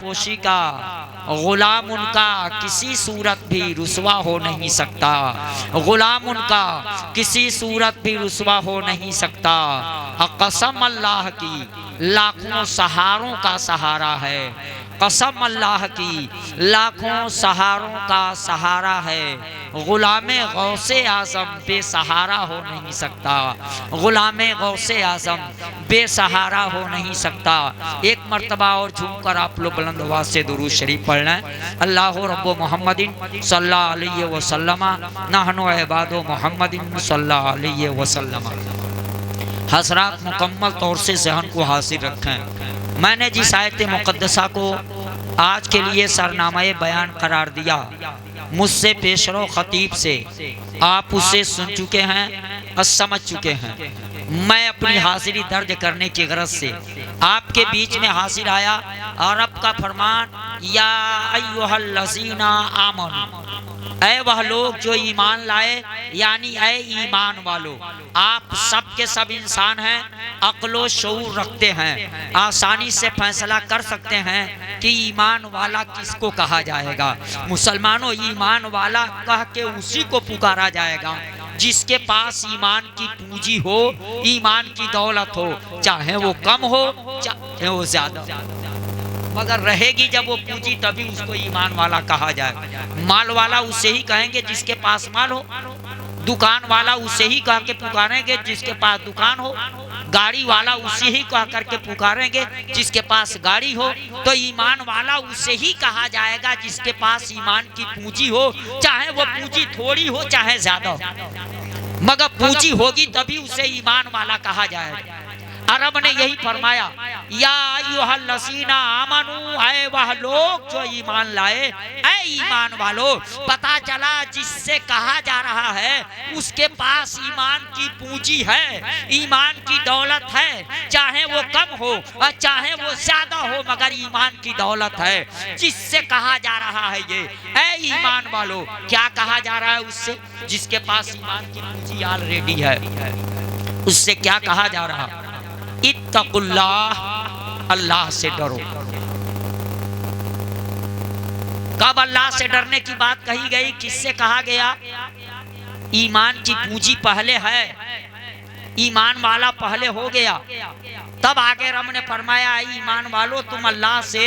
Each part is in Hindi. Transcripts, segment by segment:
पोशी का, गुलाम उनका किसी सूरत भी रुसवा हो नहीं सकता, गुलाम उनका किसी सूरत भी रुसवा हो नहीं सकता। कसम अल्लाह की लाखों सहारों का सहारा है, कसम अल्लाह की लाखों सहारों का सहारा है। गुलामे गौसे आज़म बेसहारा हो नहीं सकता, गुलामे गौसे आज़म बेसहारा हो नहीं सकता। एक मर्तबा और झूमकर आप लोग बुलंद आवाज़ से दुरूद शरीफ पढ़ लें। अल्लाह रब्बु मुहम्मदिन सल्लल्लाहु अलैहि वसल्लम नहनु इबादु मुहम्मदिन सल्लल्लाहु अलैहि वसल्लम। हज़रात मुकम्मल तौर से ज़हन को हासिल रखें। मैंने जिस आयत मुक़द्दसा को आज के लिए सरनामाए बयान करार दिया, मुझसे पेशरो खतीब से आप उसे सुन चुके हैं और समझ चुके हैं। मैं अपनी हाजिरी दर्ज करने की गरज से आपके बीच में हाजिर आया और रब का फरमान, या अय्युहल्लज़ीना आमनू, ऐ वह लोग जो ईमान लाए, यानी ऐ ईमान वालों, आप सब के सब इंसान हैं, अक्लो शऊर रखते हैं, आसानी से फैसला कर सकते हैं कि ईमान वाला किसको कहा जाएगा। मुसलमानों, ईमान वाला कह के उसी को पुकारा जाएगा जिसके पास ईमान की पूंजी हो, ईमान की दौलत हो, चाहे वो कम हो चाहे वो ज्यादा, मगर रहेगी जब वो पूंजी तभी उसको ईमान वाला कहा जाए। माल वाला उसे ही कहेंगे जिसके पास माल हो, दुकान वाला उसे ही कह के पुकारेंगे जिसके पास दुकान हो, गाड़ी वाला उसे ही कह करके पुकारेंगे जिसके पास गाड़ी हो। तो ईमान वाला उसे ही कहा जाएगा जिसके पास ईमान की पूंजी हो, चाहे वो पूंजी थोड़ी हो चाहे ज्यादा हो, मगर पूंजी होगी तभी उसे ईमान वाला कहा जाएगा। अरब ने यही फरमाया, या अय्युहल्लज़ीना आमनू, ऐ वह लोग जो ईमान लाए, ऐ ईमान वालों। पता चला जिससे कहा जा रहा है उसके पास ईमान की पूंजी है, ईमान की दौलत है, चाहे वो कम हो और चाहे वो ज्यादा हो, मगर ईमान की दौलत है। जिससे कहा जा रहा है ये, ऐ ईमान वालों, क्या कहा जा रहा है उससे? जिसके पास ईमान की पूंजी ऑलरेडी है, उससे क्या कहा जा रहा है? इत्तकुल्लाह, अल्लाह से डरो। कब अल्लाह से डरने की बात कही गई, किससे कहा गया? ईमान की पूंजी पहले है, ईमान वाला पहले हो गया, तब आगे रब ने फरमाया, ईमान वालों तुम अल्लाह से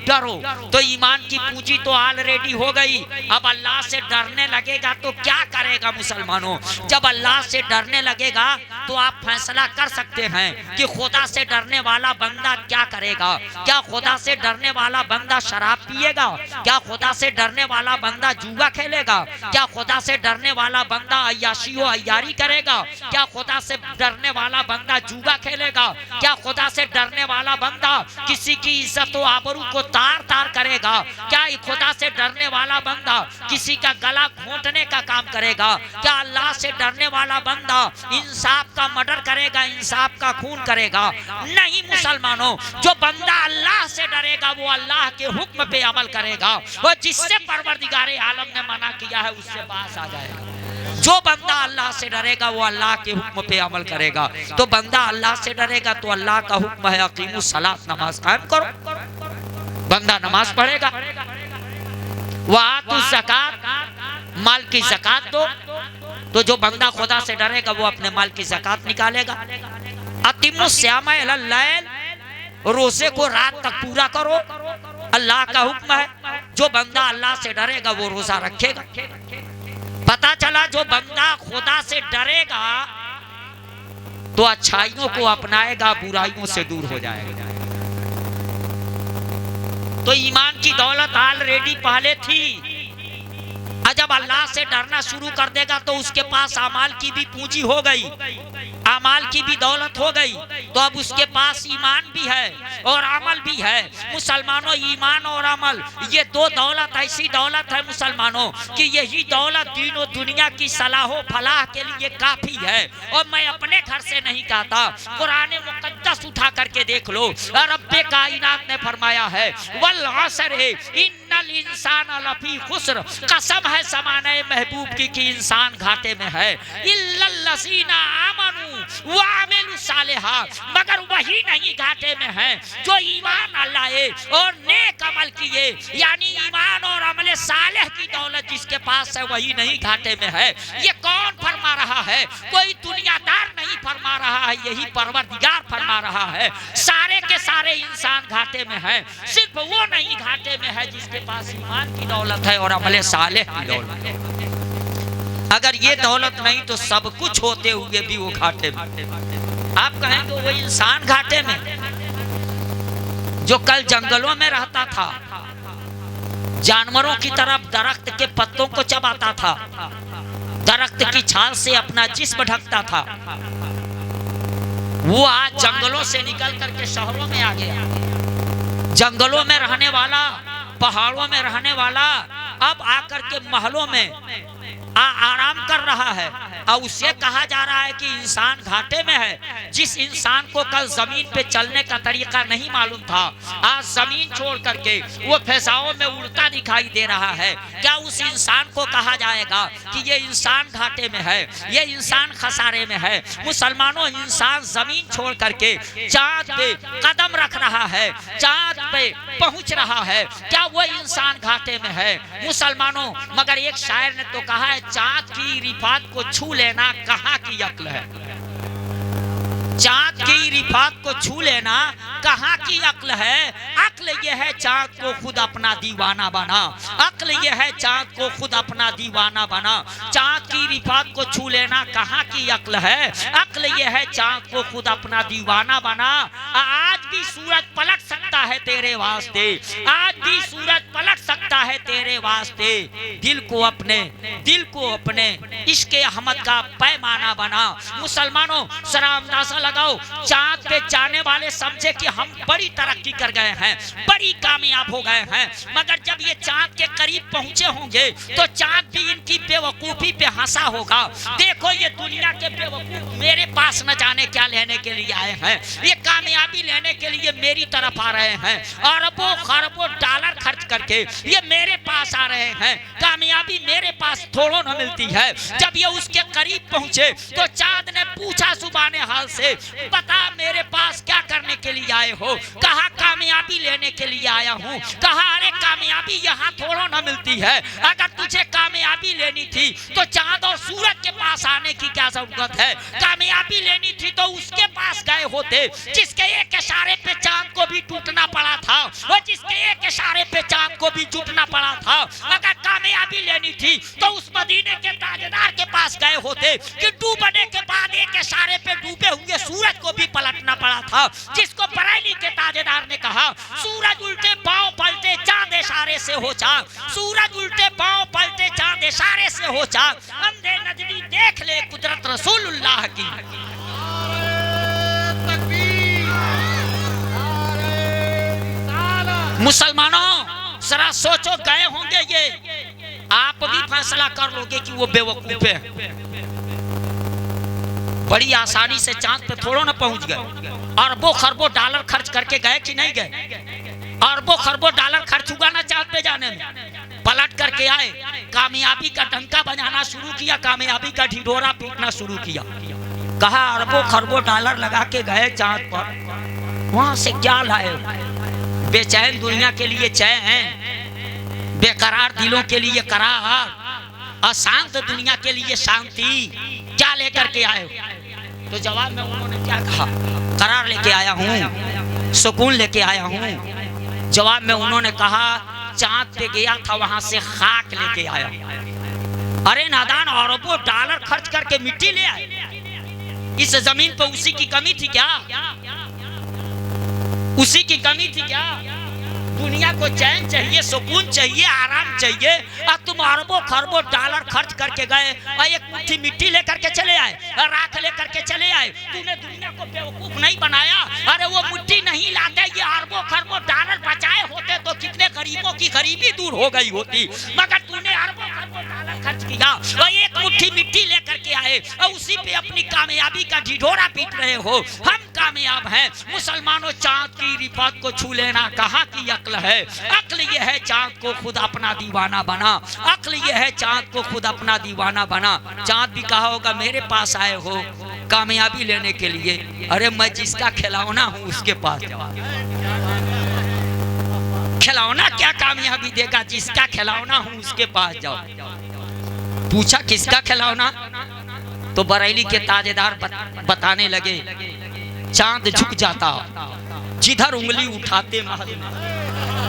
डरो। तो ईमान की पूंजी तो ऑलरेडी हो गई, अब अल्लाह से डरने लगेगा तो क्या करेगा मुसलमानों? जब अल्लाह से डरने लगेगा तो आप फैसला कर सकते हैं कि खुदा से डरने वाला बंदा क्या करेगा। क्या खुदा से डरने वाला बंदा शराब पिएगा? क्या खुदा से डरने वाला बंदा जुआ खेलेगा? क्या खुदा से डरने वाला बंदा अय्याशी व अय्यारी करेगा? क्या खुदा से डरने वाला बंदा जुआ खेलेगा? क्या खुदा से डरने वाला बंदा किसी की इज्जत व आबरू को तार तार करेगा? क्या खुदा से डरने वाला बंदा किसी का गला घोंटने का काम करेगा? क्या अल्लाह से डरने वाला बंदा इंसाफ का मर्डर करेगा, इंसाफ का खून करेगा? नहीं मुसलमानों, जो बंदा अल्लाह से डरेगा वो अल्लाह के हुक्म पे अमल करेगा, वो जिससे परवरदिगारे आलम ने मना किया है उससे पास आ जाएगा। जो बंदा अल्लाह से डरेगा वो अल्लाह के हुक्म पे अमल करेगा। तो बंदा अल्लाह से डरेगा तो अल्लाह का हुक्म है अकीमुस सलात, नमाज कायम करो। बंदा नमाज पढ़ेगा, वातुज़ ज़कात, माल की ज़कात दो। तो जो बंदा खुदा से डरेगा वो अपने माल की ज़कात निकालेगा। अतिमुस सियाम अलल लैल, रोजे को रात तक पूरा करो, अल्लाह का हुक्म है। जो बंदा अल्लाह से डरेगा वो रोजा रखेगा। पता चला जो बंदा खुदा से डरेगा तो अच्छाइयों को अपनाएगा, बुराइयों से दूर हो जाएगा। तो ईमान की दौलत ऑलरेडी पहले थी, जब अल्लाह से डरना शुरू कर देगा तो उसके पास अमाल की भी पूंजी हो गई, अमाल की भी दौलत हो गई, तो अब उसके पास ईमान भी है और अमल भी है। मुसलमानों, ईमान और अमल ये दो दौलत ऐसी दौलत है मुसलमानों कि यही दौलत दीन और दुनिया की सलाहो फलाह के लिए काफी है। और मैं अपने घर से नहीं कहता, कुरान मुकद्दस उठा करके देख लो, रब्बे कायनात ने फरमाया है, वल असर इन्नल इंसान लफी खुस्र, कसम है ज़माने महबूब की कि इंसान घाटे में है, इल्लल्लज़ीना आमनू, वो आमेलु सालेहा, मगर वही नहीं घाटे में है जो ईमान लाए और नेक अमल किए, यानी ईमान और अमल सालेह की दौलत जिसके पास है वही नहीं घाटे में है। ये कौन फरमा रहा है? कोई दुनियादार नहीं फरमा रहा है, यही परवरदिगार फरमा रहा है। सारे के सारे इंसान घाटे में है, सिर्फ वो नहीं घाटे में है जिसके पास ईमान की दौलत है और अमल सालेह की दौलत है। अगर ये दौलत नहीं तो सब कुछ होते हुए भी वो घाटे में। आप कहेंगे वो इंसान घाटे में जो कल जंगलों में रहता था, जानवरों की तरफ दरख्त के पत्तों को चबाता था, दरख्त की छाल से अपना जिस्म ढकता था, वो आज जंगलों से निकल करके शहरों में आ गया। जंगलों में रहने वाला, पहाड़ों में रहने वाला अब आकर के महलों में आराम कर रहा है और उसे कहा जा रहा है कि इंसान घाटे में है। जिस इंसान को कल जमीन पे चलने का तरीका नहीं मालूम था, आज जमीन छोड़ करके वो फैसाओं में उड़ता दिखाई दे रहा है। क्या उस इंसान को कहा जाएगा कि ये इंसान घाटे में है, ये इंसान खसारे में है? मुसलमानों, इंसान जमीन छोड़ करके चांद पे कदम रख रहा है, चांद पे पहुंच रहा है, क्या वो इंसान घाटे में है? मुसलमानों, मगर एक शायर ने तो कहा है, चांद की रिफात को छू लेना कहाँ की अक्ल है? चांद की रिफात को छू लेना कहाँ की अक्ल है? अक्ल यह है चांद को खुद अपना दीवाना बना, अक्ल यह है चांद को खुद अपना दीवाना बना। चांद की रिफात को छू लेना कहाँ की अक्ल है? अक्ल यह है चांद को खुद अपना दीवाना बना। आज भी सूरज पलट सकता है तेरे वास्ते, आज भी सूरज पलट सकता है तेरे वास्ते। दिल को अपने इश्क अहमद का पैमाना बना। मुसलमानों, जरा अंदाजा लगाओ, चांद पे जाने वाले समझे कि हम बड़ी तरक्की कर गए हैं, बड़ी कामयाब हो गए हैं, मगर जब ये चांद के करीब पहुंचे होंगे तो चांद भी इनकी बेवकूफी पे हंसा होगा। देखो ये दुनिया के बेवकूफ मेरे पास न जाने क्या लेने के लिए आए हैं, ये कामयाबी लेने के लिए मेरी तरफ आ रहे हैं, अरबों खरबों डॉलर खर्च करके ये मेरे पास आ रहे हैं। कामयाबी मेरे पास थोड़ो न मिलती है। जब ये उसके करीब पहुंचे तो चांद ने पूछा सुबाने हाल से, बता मेरे पास क्या करने के लिए आए हो? कहा कामयाबी लेने के लिए आया हूँ। कहा अरे कामयाबी यहाँ थोड़ा न मिलती है, अगर तुझे कामयाबी लेनी थी तो चांद और सूरज के पास आने की क्या जरूरत है? कामयाबी लेनी थी तो उसके पास गए होते जिसके एक इशारे पे चांद को भी टूटना पड़ा था, और जिसके एक इशारे पे चांद को भी टूटना पड़ा था। अगर कामयाबी लेनी थी तो उस मदीने के ताजदार के पास गए होते कि डूबने के बाद एक इशारे पे डूबे हुए सूरज को भी पलटना पड़ा था, जिसको बरेली के ताजेदार ने कहा, सूरज उल्टे पांव पलटे चांद इशारे से हो चाक, सूरज उल्टे पांव पलटे चांद इशारे से हो चाक, अंधे नजरी देख ले कुदरत रसूलुल्लाह की। मुसलमानों, जरा सोचो, गए होंगे ये, आप भी फैसला कर लोगे कि वो बेवकूफ है। बड़ी आसानी से चांद पे थोड़ा ना पहुंच गए, अरबों खरबों डॉलर खर्च करके गए कि नहीं गए? अरबों खरबों डॉलर खर्च हुआ ना चांद पे जाने में। पलट करके आए, कामयाबी का डंका बजाना शुरू किया, कामयाबी का ढिढोरा पीटना शुरू किया। कहा अरबों खरबों डॉलर लगा के गए चांद पर, वहां से क्या लाए? बेचैन दुनिया के लिए चैन, बेकरार दिलों के लिए करार, अशांत दुनिया के लिए शांति, क्या लेकर के आए हो? तो जवाब में उन्होंने क्या कहा? करार लेके आया हूँ, सुकून लेके आया हूँ। जवाब में उन्होंने कहा चांद पे गया था, वहां से खाक लेके आया। अरे नादान, अरबों डॉलर खर्च करके मिट्टी ले आए। इस जमीन पर उसी की कमी थी क्या? उसी की कमी थी क्या? दुनिया को चैन चाहिए, सुकून चाहिए, आराम चाहिए, और तुम अरबों खरबों डॉलर खर्च करके गए और एक मुट्ठी मिट्टी लेकर के चले आए, राख लेकर के चले आए। तूने दुनिया को बेवकूफ नहीं बनाया। अरे वो मुट्ठी नहीं लाते, ये अरबों खरबों डॉलर बचाए होते तो कितने गरीबों की गरीबी दूर हो गई होती, मगर तूने अरबों खरबों डॉलर खर्च किया और एक मुट्ठी मिट्टी लेकर के आए और उसी पे अपनी कामयाबी का ढिढोरा पीट रहे हो। हम कामयाब हैं। मुसलमानों, चांद की रिफात को छू लेना कहाँ की अक्ल है? अक्ल यह है चांद को खुद अपना दीवाना बना, अक्ल यह है चांद को खुद अपना दीवाना बना। चांद भी कहा होगा मेरे पास आए हो, कामयाबी लेने के लिए, अरे मैं जिसका खिलौना हूँ उसके पास जाओ। खिलौना क्या कामयाबी देगा? जिसका खिलौना हूँ उसके पास जाओ। पूछा किसका खिलौना? तो बरेली के ताजेदार बताने लगे, चांद झुक जाता जिधर उंगली उठाते महद में,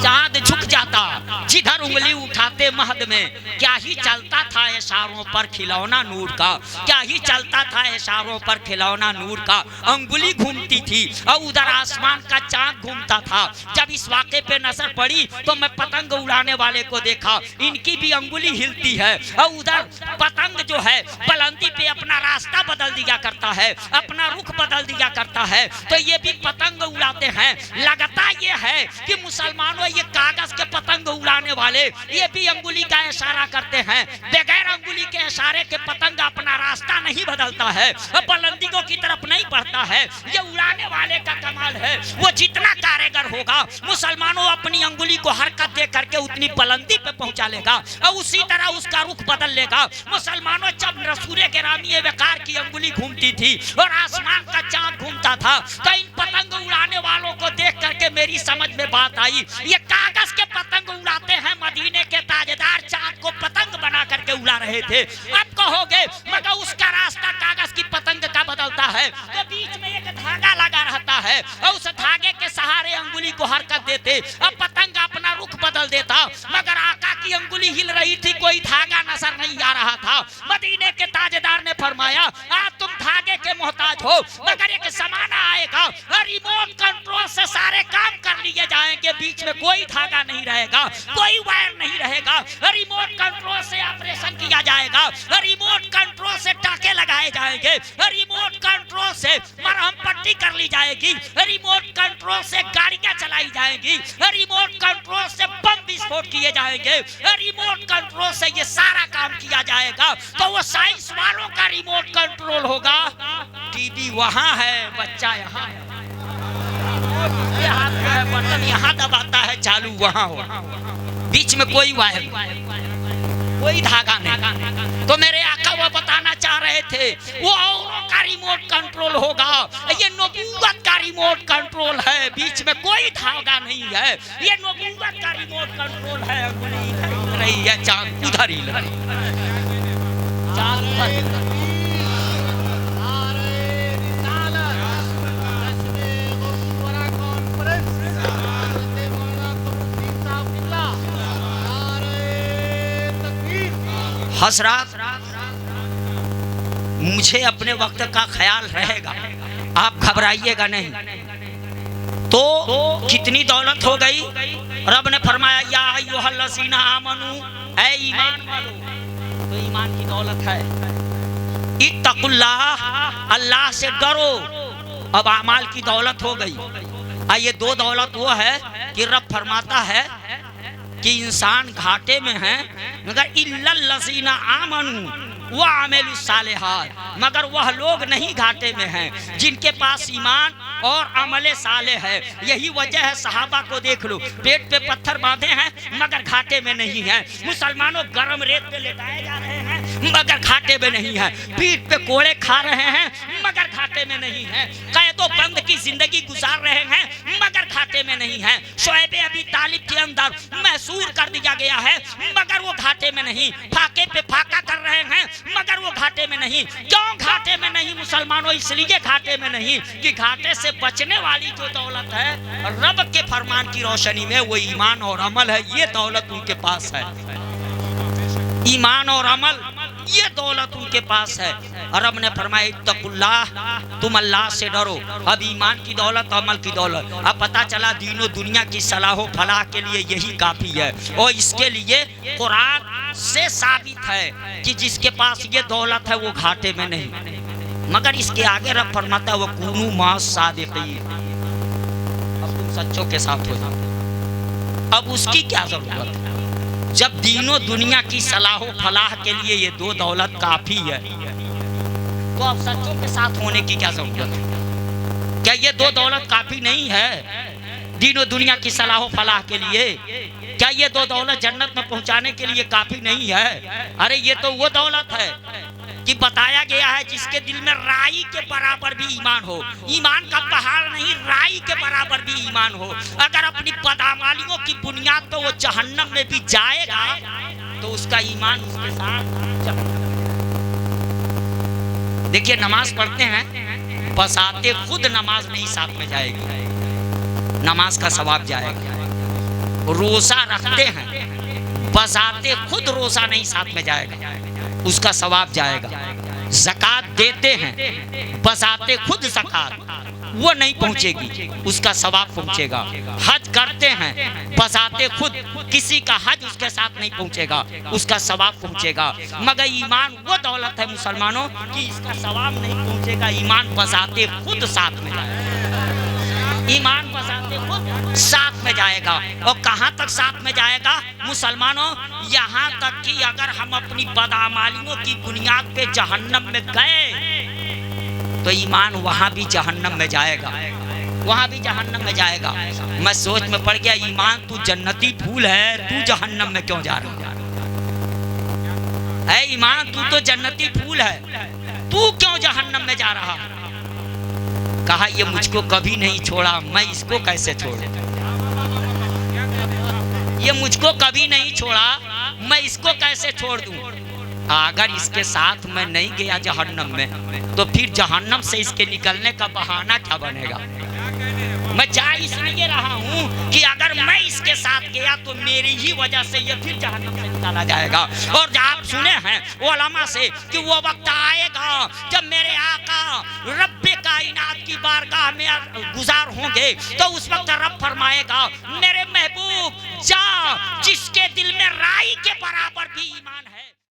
चांद झुक जाता जिधर उंगली उठाते महद में। क्या ही चलता था इशारों पर खिलौना नूर का, क्या ही चलता था इशारों पर खिलौना नूर का। अंगुली घूमती थी और उधर आसमान का चांद घूमता था। जब इस वाक़े पे नजर पड़ी तो मैं पतंग उड़ाने वाले को देखा, इनकी भी अंगुली हिलती है और उधर पतंग जो है बुलंदी पे अपना रास्ता बदल दिया करता है, अपना रुख बदल दिया करता है। तो ये भी पतंग उड़ाते हैं। लगता ये है कि मुसलमानों ये कागज के पतंग उड़ाने वाले ये भी अंगुली का इशारा करते हैं। बगैर अंगुली के इशारे के पतंग अपना रास्ता नहीं बदलता है, बुलंदियों की तरफ नहीं बढ़ता है। ये उड़ाने वाले का कमाल है, वो जितना कारीगर होगा मुसलमानों अपनी अंगुली को हरकत दे करके उतनी बुलंदी पे पहुंचा लेगा और उसी तरह उसका रुख बदल लेगा। मुसलमानों जब रसूल गिरामी वकार की अंगुली घूमती थी और आसमान का चांद घूमता था तो इन पतंग उड़ाने वालों को देख करके मेरी समझ में बात आई, ये कागज के पतंग उड़ाते हैं, मदीने के ताजेदार चांद को पतंग बना करके उड़ा रहे थे। अब कहोगे मगर उसका रास्ता कागज की पतंग का बदलता है, तो बीच में एक धागा लगा रहता है और उस धागे के सहारे अंगुली को हरकत देते, अब पतंग अपना रुख बदल देता। मगर आका की अंगुली हिल रही थी, कोई धागा नजर नहीं आ रहा था। मदीने के ताजेदार ने फरमाया, आज तुम धागे के मोहताज हो, मगर एक जमाना आएगा रिमोट कंट्रोल से सारे काम कर लिए जाएंगे, बीच में कोई धागा नहीं रहेगा, कोई वायर नहीं रहेगा। रिमोट कंट्रोल से ऑपरेशन किया जाएगा, रिमोट कंट्रोल से टाके लगाए जाएंगे, रिमोट कंट्रोल से मरहम पट्टी कर ली जाएगी, रिमोट कंट्रोल से गाड़ियां चलाई जाएंगी, रिमोट कंट्रोल से बम विस्फोट किए जाएंगे, रिमोट कंट्रोल से ये सारा काम किया जाएगा। तो वो साइंस वालों का रिमोट कंट्रोल होगा। टीवी वहां है, बच्चा यहाँ है, बटन यहाँ दबाता है, चालू वहाँ हो, बीच में कोई वायर कोई धागा नहीं। तो मेरे आका वो बताना चाह रहे थे वो औरों का रिमोट कंट्रोल होगा, ये नबूवत का रिमोट कंट्रोल है, बीच में कोई धागा नहीं है, ये नबूवत का रिमोट कंट्रोल है। रही है चांद उधर ही चांद हजरात, मुझे अपने वक्त का ख्याल रहेगा, आप घबराइएगा नहीं। तो कितनी दौलत हो गई? रब ने फरमाया या अय्युहल्लज़ीना आमनू, ऐ ईमान वालो, तो ईमान की दौलत है। इत्तकुल्लाह, अल्लाह से डरो। अब अमाल की दौलत हो गई। ये दो दौलत वो है कि रब फरमाता है कि इंसान घाटे में है, मगर इल्लल्लज़ीना आमनू व अमिलुस सालिहात, मगर वह लोग नहीं घाटे में हैं जिनके पास ईमान और अमले साले है। यही वजह है, सहाबा को देख लो, पेट पे पत्थर बांधे हैं मगर घाटे में नहीं है। मुसलमानों गरम रेत पे लेटाए जा रहे हैं मगर घाटे में नहीं है, पीठ पे कोड़े खा रहे हैं मगर घाटे में नहीं है, कैदो बंद की जिंदगी गुजार रहे हैं मगर घाटे में नहीं है। शोएब अबी तालिब के अंदर महसूर कर दिया गया है मगर वो घाटे में नहीं, फाके पे फाका कर रहे हैं मगर वो घाटे में नहीं। क्यों घाटे में नहीं मुसलमानों? इसलिए घाटे में नहीं कि घाटे से बचने वाली जो दौलत है रब के फरमान की रोशनी में, वो ईमान और अमल है, ये दौलत उनके पास है। ईमान और अमल ये दौलत उनके पास है। रब ने फरमाया इत्तकुल्लाह, तुम अल्लाह से डरो। अब ईमान की दौलत, अमल की दौलत, अब पता चला दीनो दुनिया की सलाह फलाह के लिए यही काफी है। और इसके लिए कुरान से साबित है कि जिसके पास ये दौलत है वो घाटे में नहीं। मगर इसके आगे रब फरमाता है वो कुनू मास सादिकीन, अब तुम सच्चों के साथ हो जाओ। अब उसकी क्या जरूरत है? जब दीनों दुनिया की सलाह फलाह के लिए ये दो दौलत काफी है, तो अब सच्चों के साथ होने की क्या जरूरत है? क्या ये दो दौलत काफी नहीं है दीनों दुनिया की सलाह फलाह के लिए? क्या ये दो दौलत जन्नत में पहुंचाने के लिए काफी नहीं है? अरे ये तो वो दौलत है कि बताया गया है जिसके दिल में राई के बराबर भी ईमान हो, ईमान का पहाड़ नहीं, राई के बराबर भी ईमान हो, अगर अपनी बदअमलियों की बुनियाद पर वो जहन्नम में भी जाएगा तो उसका ईमान उसके साथ। देखिए नमाज पढ़ते हैं, बसाते खुद नमाज नहीं साथ में जाएगी, नमाज का सवाब जाएगा। रोजा रखते हैं, बसाते खुद रोजा नहीं साथ में जाएगा, उसका सवाब जाएगा। ज़कात देते हैं, बसाते खुद ज़कात वो नहीं पहुंचेगी, उसका सवाब पहुंचेगा। हज करते हैं, बसाते खुद किसी का हज उसके साथ नहीं पहुंचेगा, उसका सवाब पहुंचेगा। मगर ईमान वो दौलत है मुसलमानों कि इसका सवाब नहीं पहुंचेगा, ईमान बसाते खुद साथ में जाएगा, ईमान बसाते खुद साथ में जाएगा। और कहाँ तक साथ में जाएगा मुसलमानों? यहाँ तक कि अगर हम अपनी बदअमलियों की बुनियाद पे जहन्नम में गए तो ईमान वहाँ भी जहन्नम में जाएगा, वहाँ भी जहन्नम में जाएगा। मैं सोच में पड़ गया, ईमान तू जन्नती फूल है, तू जहन्नम में क्यों जा रहा है? ईमान तू तो जन्नती फूल है, तू क्यों जहन्नम में जा रहा? कहा ये मुझको कभी नहीं छोड़ा, मैं इसको कैसे छोड़ूं? ये मुझको कभी नहीं छोड़ा, मैं इसको कैसे छोड़ दूं? अगर इसके साथ मैं नहीं गया जहन्नम में तो फिर जहन्नम से इसके निकलने का बहाना क्या बनेगा? मैं जा इसलिए रहा हूँ कि अगर मैं इसके साथ गया तो मेरी ही वजह से ये फिर जहन्नम से निकाला जाएगा। और आप सुने हैं उलमा से कि वो वक्त आएगा जब मेरे आका रब्बे कायनात की बारगाह में गुजार होंगे तो उस वक्त रब फरमाएगा मेरे महबूब जा, जिसके दिल में राई के बराबर भी ईमान है।